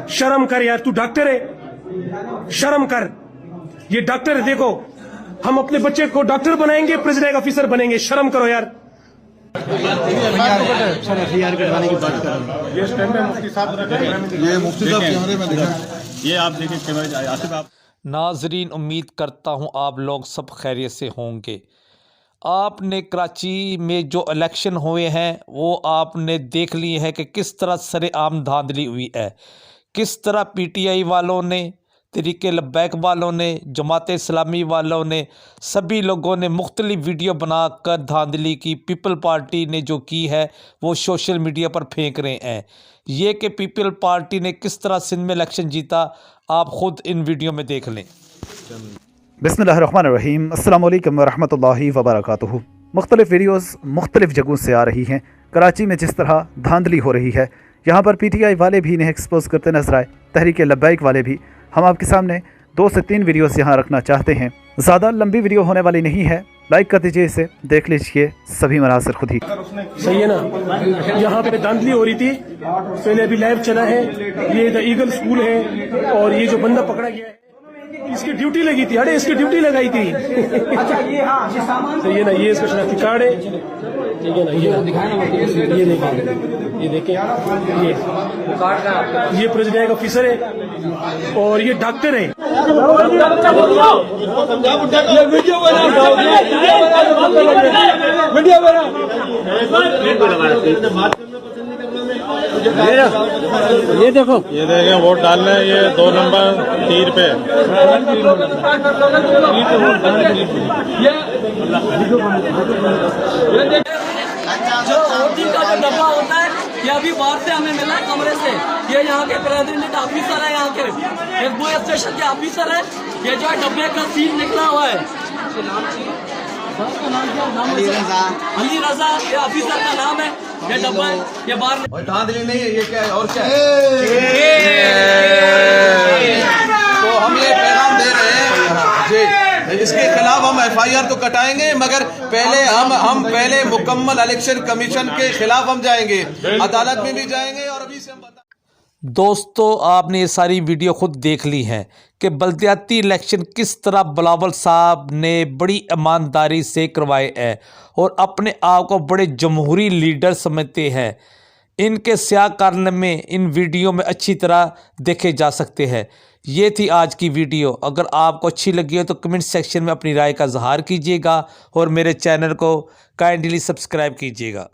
शर्म कर यार, तू डॉक्टर है, शर्म कर। ये डॉक्टर है, देखो हम अपने बच्चे को डॉक्टर बनाएंगे, प्रेसिडेंट ऑफिसर बनेंगे, शर्म करो यार। कटवाने की बात कर रहे हैं। ये स्टैंड है मुफ्ती साहब, ये मुफ्ती साहब कैमरे में दिखा, ये आप देखिए आसिफ आप। नाजरीन, उम्मीद करता हूँ आप लोग सब खैरियत से होंगे। आपने कराची में जो इलेक्शन हुए हैं वो आपने देख लिए हैं कि किस तरह सरेआम धांधली हुई है, किस तरह पीटीआई वालों ने, तहरीक लब्बैक वालों ने, जमात इस्लामी वालों ने, सभी लोगों ने मुख्तलिफ वीडियो बनाकर धांधली की। पीपल पार्टी ने जो की है वो सोशल मीडिया पर फेंक रहे हैं। ये कि पीपल पार्टी ने किस तरह सिंध में इलेक्शन जीता, आप ख़ुद इन वीडियो में देख लें। बिस्मिल्लाहिर्रहमानिर्रहीम, अस्सलाम वालेकुम वरहमतुल्लाहि वबरकातुहू। मुख्तलिफ़ वीडियोज़ मुख्तलिफ़ जगहों से आ रही हैं। कराची में जिस तरह धांधली हो रही है, यहाँ पर पीटीआई वाले भी इन्हें एक्सपोज करते नजर आए, तहरीक लब्बैक वाले भी। हम आपके सामने 2 से 3 वीडियोस यहाँ रखना चाहते हैं। ज़्यादा लंबी वीडियो होने वाली नहीं है, लाइक कर दीजिए, इसे देख लीजिए सभी मनासिर खुद ही। सही है ना, यहाँ पे धांधली हो रही थी, पहले अभी लाइव चला है। ये द ईगल स्कूल है और ये जो बंदा पकड़ा गया है इसकी ड्यूटी लगी थी। अरे इसकी ड्यूटी लगाई थी। सही है ना, ये इसका शनाख्ती कार्ड है, ठीक है ना, ये देखें, ये प्रेसिडेंट ऑफिसर है और ये डॉक्टर है। ये देखो, ये देखें वोट डालने, ये 2 नंबर तीर पे। जो वोटिंग का जो डब्बा होता है ये अभी बाहर से हमें मिला है कमरे से। ये यहाँ के प्रेसिडेंट ऑफिसर है, यहाँ के एसबो स्टेशन के ऑफिसर है। ये जो है डब्बे का सील निकला हुआ है, अली रजा, ये ऑफिसर का नाम है। ये डब्बा है, ये बाहर धांधली नहीं है, ये क्या है और क्या है? तो हम ये पैगाम दे रहे हैं जी, इसके खिलाफ हम FIR तो कटाएंगे, मगर पहले हम पहले मुकम्मल इलेक्शन कमीशन के खिलाफ हम जाएंगे, अदालत में भी जाएंगे। और अभी से हम दोस्तों, आपने ये सारी वीडियो खुद देख ली हैं कि बल्दियाती इलेक्शन किस तरह बिलावल साहब ने बड़ी ईमानदारी से करवाए हैं और अपने आप को बड़े जमहूरी लीडर समझते हैं। इनके स्याह कारण में इन वीडियो में अच्छी तरह देखे जा सकते हैं। ये थी आज की वीडियो। अगर आपको अच्छी लगी हो तो कमेंट सेक्शन में अपनी राय का इजहार कीजिएगा और मेरे चैनल को काइंडली सब्सक्राइब कीजिएगा।